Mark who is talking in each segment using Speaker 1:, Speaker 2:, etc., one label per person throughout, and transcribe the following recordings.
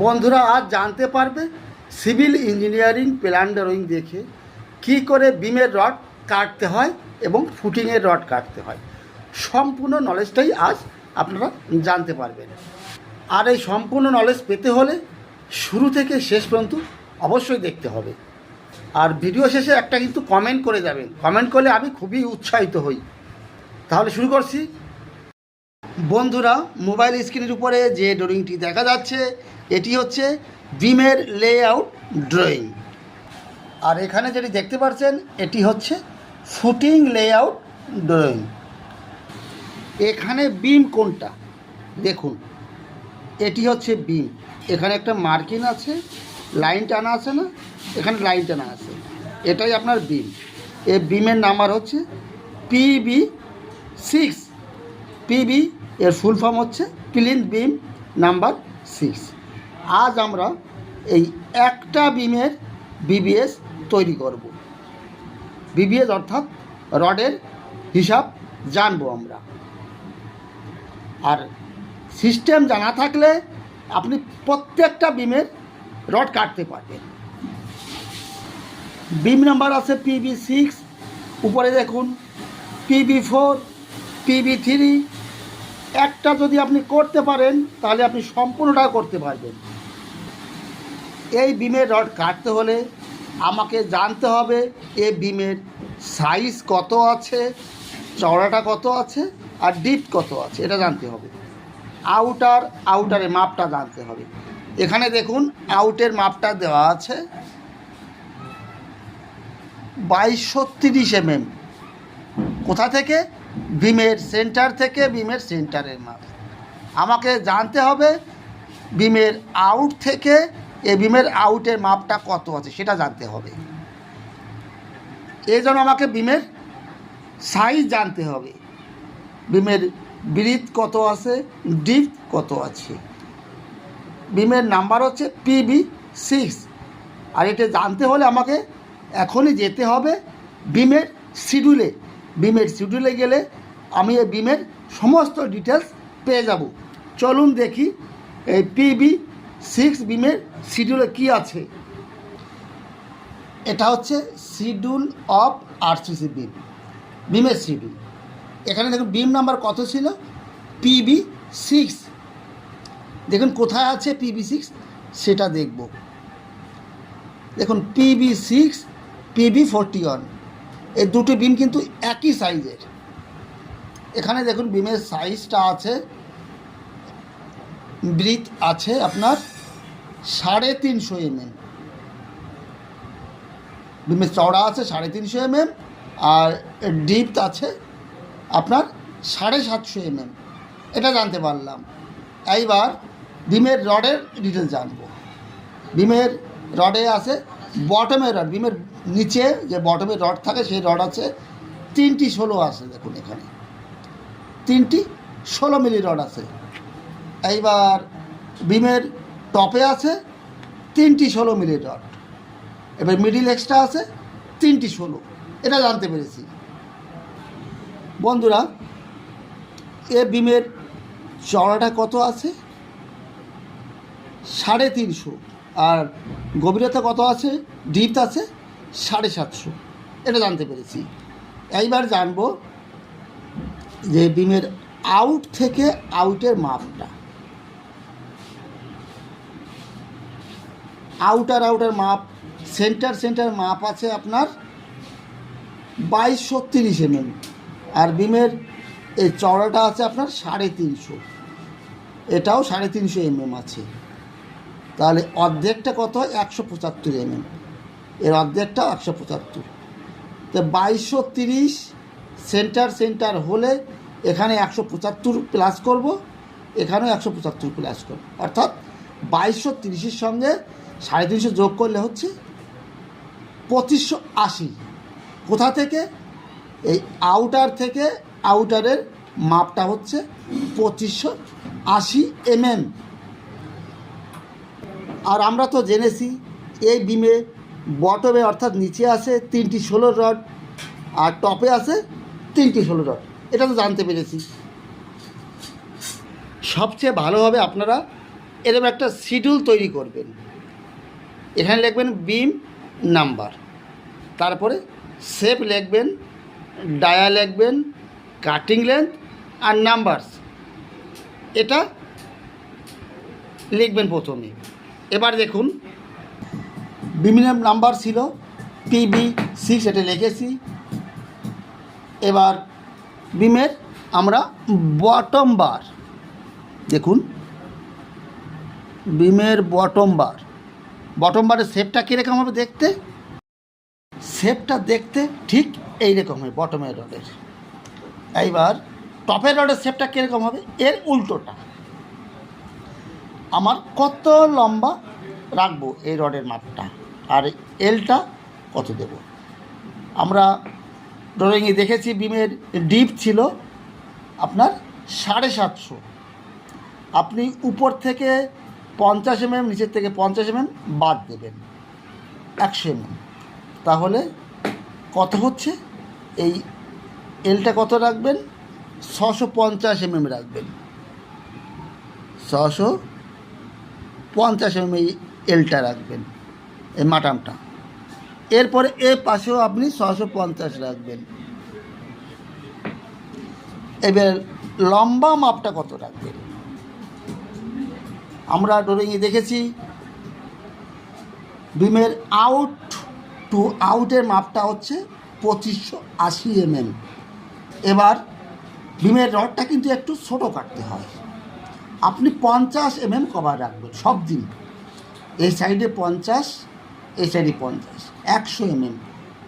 Speaker 1: বন্ধুরা আজ জানতে পারবে সিভিল ইঞ্জিনিয়ারিং প্ল্যান ড্রয়িং দেখে কী করে বিমের রড কাটতে হয় এবং ফুটিংয়ের রড কাটতে হয়। সম্পূর্ণ নলেজটাই আজ আপনারা জানতে পারবেন। আর এই সম্পূর্ণ নলেজ পেতে হলে শুরু থেকে শেষ পর্যন্ত অবশ্যই দেখতে হবে। আর ভিডিও শেষে একটা কিন্তু কমেন্ট করে যাবেন, কমেন্ট করলে আমি খুবই উৎসাহিত হই। তাহলে শুরু করছি। বন্ধুরা, মোবাইল স্ক্রিনের উপরে যে ড্রয়িংটি দেখা যাচ্ছে এটি হচ্ছে বিমের লেআউট ড্রয়িং। আর এখানে যেটি দেখতে পাচ্ছেন এটি হচ্ছে ফুটিং লেআউট ড্রয়িং। এখানে বিম কোনটা দেখুন, এটি হচ্ছে বিম। এখানে একটা মার্কিং আছে, লাইন টানা আছে না, এখানে লাইন টানা আছে, এটাই আপনার বিম। এই বিমের নাম্বার হচ্ছে PB6। পিবি এর ফুল ফর্ম হচ্ছে প্লিন্থ বিম নাম্বার 6। আজ আমরা এই একটা বিমের বিবিএস তৈরি করব। বিবিএস অর্থাৎ রডের হিসাব জানবো আমরা। আর সিস্টেম জানা থাকলে আপনি প্রত্যেকটা বিমের রড কাটতে পারবেন। বিম নাম্বার আছে PB6, উপরে দেখুন PB4, PB3। একটা যদি আপনি করতে পারেন তাহলে আপনি সম্পূর্ণটা করতে পারবেন। এই বিমের রড কাটতে হলে আমাকে জানতে হবে এই বিমের সাইজ কত আছে, চওড়াটা কত আছে, আর ডিপ কত আছে, এটা জানতে হবে। আউটারের মাপটা জানতে হবে। এখানে দেখুন আউটের মাপটা দেওয়া আছে 2230 mm। কোথা থেকে? বিমের সেন্টার থেকে, বিমের সেন্টারের মাপ। আমাকে জানতে হবে বিমের আউট থেকে এই বিমের আউটের মাপটা কত আছে সেটা জানতে হবে। এই জন্য আমাকে বিমের সাইজ জানতে হবে। বিমের ব্রিথ কত আছে, ডিপ কত আছে। বিমের নাম্বার হচ্ছে PB6। আর এটা জানতে হলে আমাকে এখনই যেতে হবে বিমের শিডিউলে। বিমের শিডিউলে গেলে আমি এই বিমের সমস্ত ডিটেলস পেয়ে যাব। চলুন দেখি এই PB6 বিমের শিডিউলে কি আছে। এটা হচ্ছে শিডিউল অফ RCC বিম, বিমের শিডিউল। এখানে দেখুন বিম নাম্বার কত ছিল, PB6। দেখুন কোথায় আছে PB6 সেটা দেখব। দেখুন PB6, PB41, এই দুটো বিম কিন্তু একই সাইজের। এখানে দেখুন বিমের সাইজটা আছে, ব্রিথ আছে আপনার 350 mm, বিমের চওড়া আছে 350 mm, আর ডিপ আছে আপনার 750 mm। এটা জানতে পারলাম। এইবার বিমের রডের ডিটেলস জানবো। বিমের রডে আছে বটমের রড, বিমের নিচে যে বটমের রড থাকে সেই রড আছে 3টি 16 আছে। দেখুন এখানে 3টি 16 মিলি রড আছে। এইবার বিমের টপে আছে 3টি 16 মিলি রড। এবার মিডিল এক্সট্রা আছে 3টি 16। এটা জানতে পেরেছি। বন্ধুরা, এ বিমের চওড়াটা কত আছে, 350, আর গভীরতা কত আছে, ডিপ আছে 750। এটা জানতে পেরেছি। এইবার জানবো যে বিমের আউট থেকে আউটের মাপটা। আউটার মাপ, সেন্টার মাপ আছে আপনার 2230 mm। আর বিমের এই চওড়াটা আছে আপনার 350, এটাও 350 mm আছে। তাহলে অর্ধেকটা কত হয়, 175 mm। এর অর্ধেকটাও 175। তো 2230 সেন্টার হলে এখানে 175 প্লাস করব, এখানেও 175 প্লাস করব, অর্থাৎ 2230-এর সঙ্গে 350 যোগ করলে হচ্ছে 2580। কোথা থেকে? এই আউটার থেকে আউটারের মাপটা হচ্ছে 2580 mm। আর আমরা তো জেনেছি এই বিমে বটমে অর্থাৎ নিচে আছে 3টি 16 রড, আর টপে আছে 3টি 16 রড। এটা তো জানতে পেরেছি। সবচেয়ে ভালো হবে আপনারা এরকম একটা শিডিউল তৈরি করবেন। এখানে লিখবেন বিম নাম্বার, তারপরে শেপ লিখবেন, ডায়া লিখবেন, কাটিং লেন্থ আর নাম্বারস, এটা লিখবেন প্রথমে। এবার দেখুন বিমের নাম্বার ছিল PB6, এটা লিখেছি। এবার বিমের আমরা বটম বার দেখুন, বিমের বটম বারের শেপটা কীরকম হবে দেখতে? শেপটা দেখতে ঠিক এইরকম হয় বটমের রডের। এইবার টপের রডের শেপটা কীরকম হবে? এর উল্টোটা। আমার কত লম্বা রাখবো এই রডের মাপটা, আর এলটা কত দেব? আমরা ড্রয়িংয়ে দেখেছি বিমের ডিপ ছিল আপনার 750। আপনি উপর থেকে 50 mm, নিচের থেকে 50 mm বাদ দেবেন, 100 mm। তাহলে কত হচ্ছে? এই এলটা কত রাখবেন? 650 mm রাখবেন, 650 mm এই এলটা রাখবেন, এই মাটামটা। এরপরে এ পাশেও আপনি 650 রাখবেন। এবার লম্বা মাপটা কত রাখবেন? আমরা ড্রয়িংয়ে দেখেছি বিমের আউট টু আউটের মাপটা হচ্ছে 2580 mm। এবার বিমের রডটা কিন্তু একটু ছোটো কাটতে হয়। আপনি 50 mm কভার রাখবেন সব দিন, এই সাইডে 50, এই সাইডে 50, 100 mm।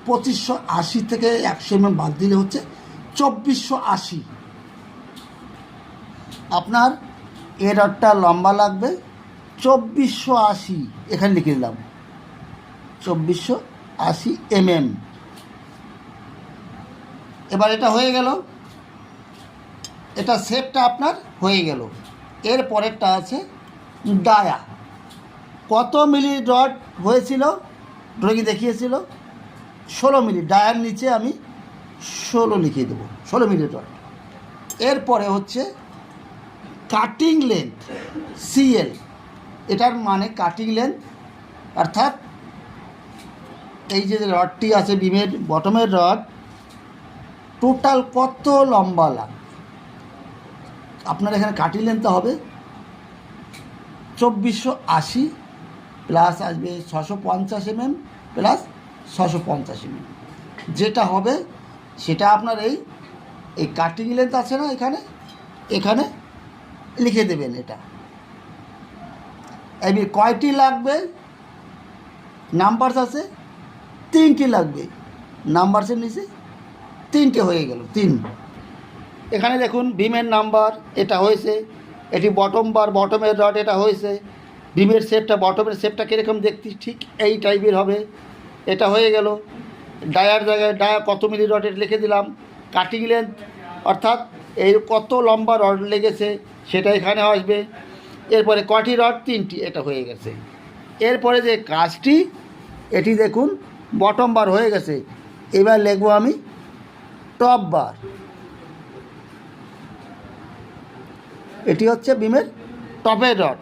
Speaker 1: 2580 থেকে 100 mm বাদ দিলে হচ্ছে 2480। আপনার এ রডটা লম্বা লাগবে 2480, এখানে লিখে দিলাম 2480 mm। এবার এটা হয়ে গেল, এটা শেপটা আপনার হয়ে গেল। এর পরেরটা আছে ডায়া। কত মিলি রড হয়েছিল ড্রয়িং দেখিয়েছিল? 16 মিলি। ডায়ার নিচে আমি 16 লিখে দেবো, 16 মিলি রড। এরপরে হচ্ছে কাটিং লেন্থ, CL। এটার মানে কাটিং লেন্থ, অর্থাৎ এই যে রডটি আছে বিমের বটমের রড, টোটাল কত লম্বা লাগবে আপনার এখানে কাটিং লেন্থ হবে 2480 প্লাস আসবে 650 mm প্লাস 650 mm। যেটা হবে সেটা আপনার এই কাটিং লেন্থ আছে না, এখানে লিখে দেবেন। এটা এবার কয়টি লাগবে? নাম্বারস আছে 3টি লাগবে, নাম্বারসের নিচে 3টে হয়ে গেল, 3। এখানে দেখুন বিমের নাম্বার এটা হয়েছে, এটি বটম বার, বটমের রড এটা হয়েছে। বিমের শেপটা, বটমের শেপটা কীরকম দেখতে ঠিক এই টাইপের হবে, এটা হয়ে গেল। ডায়ার জায়গায় ডায়া কত মিলি রড এটা লিখে দিলাম। কাটিং লেন্থ অর্থাৎ এই কত লম্বা রড লেগেছে সেটা এখানে আসবে। এরপরে কটি রড? 3টি, এটা হয়ে গেছে। এরপরে যে কাজটি, এটি দেখুন বটম বার হয়ে গেছে। এবার লিখবো আমি টপ বার। এটি হচ্ছে বিমের টপের রড।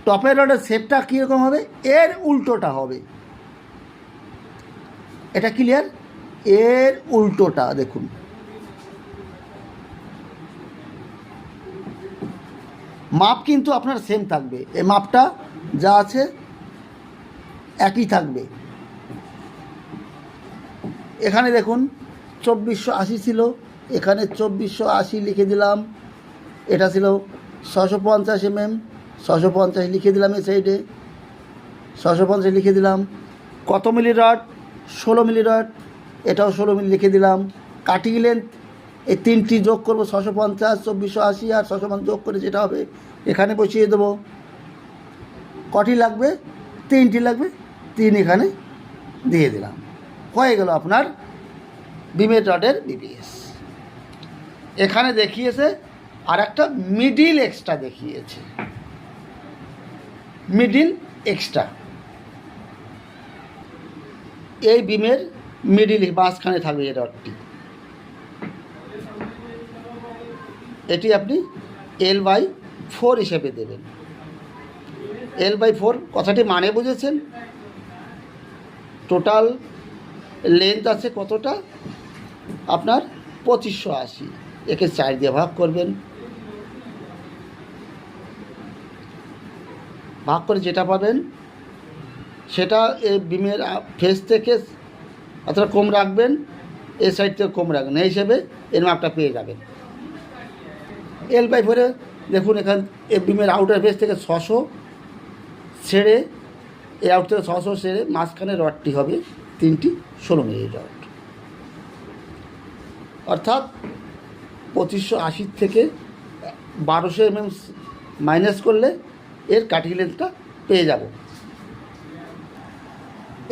Speaker 1: টপের রডের শেপটা কীরকম হবে? এর উল্টোটা হবে। এটা ক্লিয়ার? এর উল্টোটা দেখুন। মাপ কিন্তু আপনার সেম থাকবে, এই মাপটা যা আছে একই থাকবে। এখানে দেখুন 2480 ছিল, এখানে 2480 লিখে দিলাম। এটা ছিল 650 mm, 650 লিখে দিলাম। এই সাইডে 650 লিখে দিলাম। কত মিলি রড? 16 মিলি রড, এটাও 16 মিলি লিখে দিলাম। কাটিং লেন্থ এই 3টি যোগ করবো, 650, 2480 আর 650 যোগ করে যেটা হবে এখানে বসিয়ে দেবো। কটি লাগবে? 3টি লাগবে, 3 এখানে দিয়ে দিলাম। হয়ে গেল আপনার বিমের রডের BBS। এখানে দেখিয়েছে আর একটা মিডিল এক্সট্রা দেখিয়েছে, মিডিল এক্সট্রা। এই বিমের মিডিল মাঝখানে থাকবে এই রডটি, এটি আপনি L/4 হিসেবে দেবেন। L/4 কথাটি মানে বুঝেছেন? টোটাল লেন্থ আছে কতটা আপনার 2580, একে 4 দিয়ে ভাগ করবেন, ভাগ করে যেটা পাবেন সেটা এই বিমের ফেস থেকে অতটা কম রাখবেন, এই সাইড থেকে কম রাখবেন, এই হিসেবে এর মাপটা পেয়ে যাবেন। L/4 দেখুন এখান এই বিমের আউটার ফেস থেকে 600 ছেড়ে, এই আউট থেকে 600 ছেড়ে মাঝখানে রডটি হবে 3টি 16 মিলি রড, অর্থাৎ 2580 থেকে 1200 mm মাইনাস করলে এর কাটিং লেন্থটা পেয়ে যাব।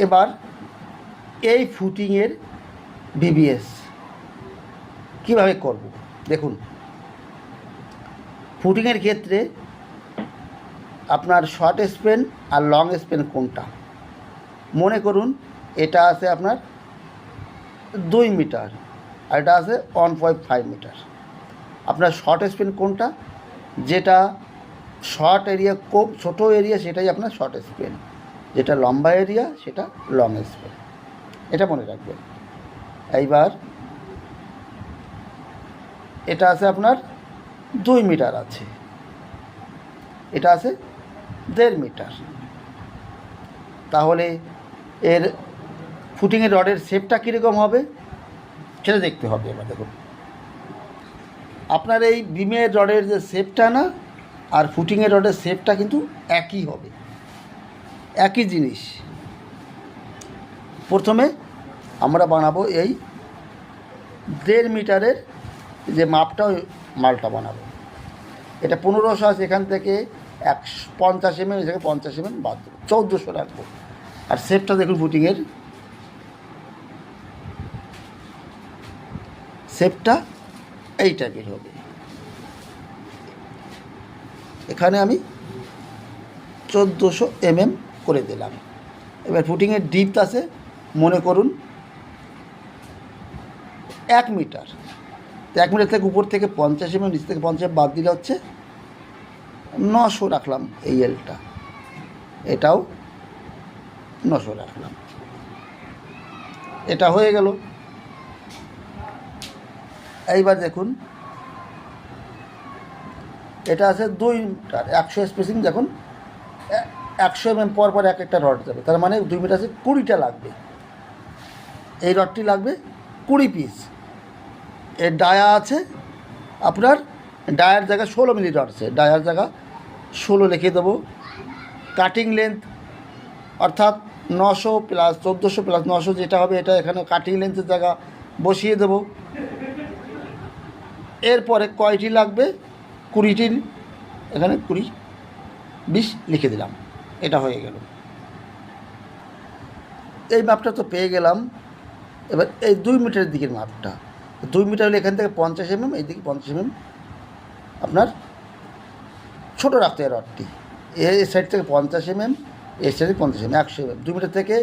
Speaker 1: এবার এই ফুটিংয়ের বিবিএস কীভাবে করব দেখুন। ফুটিংয়ের ক্ষেত্রে আপনার শর্ট স্প্যান আর লং স্প্যান কোনটা, মনে করুন এটা আছে আপনার 2 মিটার আর এটা আছে 1.5 মিটার। আপনার শর্ট স্প্যান কোনটা, যেটা শর্ট এরিয়া খুব ছোটো এরিয়া সেটাই আপনার শর্ট স্প্যান, যেটা লম্বা এরিয়া সেটা লং স্প্যান, এটা মনে রাখবেন। এইবার এটা আছে আপনার 2 মিটার আছে, এটা আছে 1.5 মিটার, তাহলে এর ফুটিংয়ের রডের শেপটা কীরকম হবে সেটা দেখতে হবে। এবার দেখুন আপনার এই বিমের রডের যে শেপটা না আর ফুটিংয়ের রডের শেপটা কিন্তু একই হবে, একই জিনিস। প্রথমে আমরা বানাবো এই 1.5 মিটারের যে মাপটা, ওই মালটা বানাবো। এটা 1500 আছে, এখান থেকে 50 mm, এখানে 50 mm বাদ দেবো, 1400 রাখবো। আর শেপটা দেখুন ফুটিংয়ের শেপটা এই টাইপের হবে। এখানে আমি 1400 mm করে দিলাম। এবার ফুটিংয়ের ডিপথ আছে মনে করুন 1 মিটার, তো 1 মিটার থেকে উপর থেকে 50 mm, নিচ থেকে 50 বাদ দিলে হচ্ছে 900 রাখলাম। এই এলটা এটাও 900 রাখলাম, এটা হয়ে গেল। এইবার দেখুন এটা আছে 2 মিটার, 100 স্পেসিং, দেখুন 100 mm পর পর এক একটা রড যাবে, তার মানে 2 মিটার আছে 20টা লাগবে। এই রডটি লাগবে 20 পিস। এর ডায়া আছে আপনার, ডায়ার জায়গা 16 মিলি রড আছে, ডায়ার জায়গা 16 লিখে দেবো। কাটিং লেন্থ অর্থাৎ 900 প্লাস 1400 প্লাস 900 যেটা হবে, এটা এখানে কাটিং লেন্থের জায়গা বসিয়ে দেবো। এরপরে কয়টি লাগবে, 20টির এখানে 20 20 লিখে দিলাম, এটা হয়ে গেল। এই মাপটা তো পেয়ে গেলাম। এবার এই 2 মিটারের দিকের মাপটা, 2 মিটার হলে এখান থেকে 50 mm, এই দিকে 50 mm আপনার ছোটো রাখতে হয় রডটি। এই সাইড থেকে 50 mm, এই সাইড থেকে 50 mm, 100 mm। 2 মিটার থেকে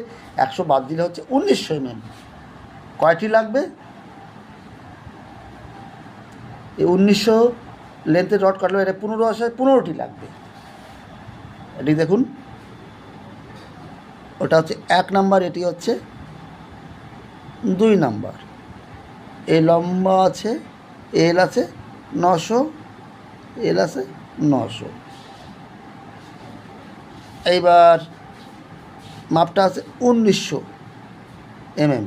Speaker 1: 100 বাদ দিলে হচ্ছে 1900 mm। কয়টি লাগবে, এই 1900 লেন্থের রড কাটলে এটা 15 আসে, 15টি লাগবে। এটি দেখুন ওটা হচ্ছে 1 নাম্বার, এটি হচ্ছে 2 নাম্বার। এই লম্বা আছে, এল আছে 900, এল আছে 900। এইবার মাপটা আছে 1900 mm।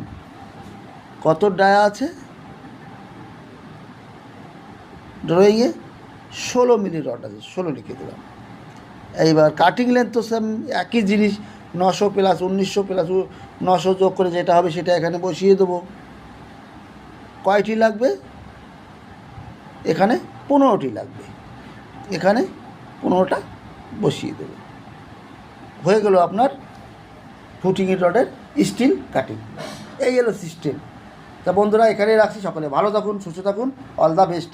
Speaker 1: কত ডায়া আছে ড্রয়িংয়ে, 16 মিলি রড আছে, 16 লিখে দিলাম। এইবার কাটিং লেন্থ তো সেম একই জিনিস, 900 প্লাস 1900 প্লাস 900 যোগ করে যেটা হবে সেটা এখানে বসিয়ে দেবো। কয়টি লাগবে, এখানে 15টি লাগবে, এখানে 15টা বসিয়ে দেবো। হয়ে গেল আপনার ফুটিংয়ের রডের স্টিল কাটিং। এই হলো সিস্টেম। তা বন্ধুরা এখানেই রাখছি, সকলে ভালো থাকুন, সুস্থ থাকুন, অল দ্য বেস্ট।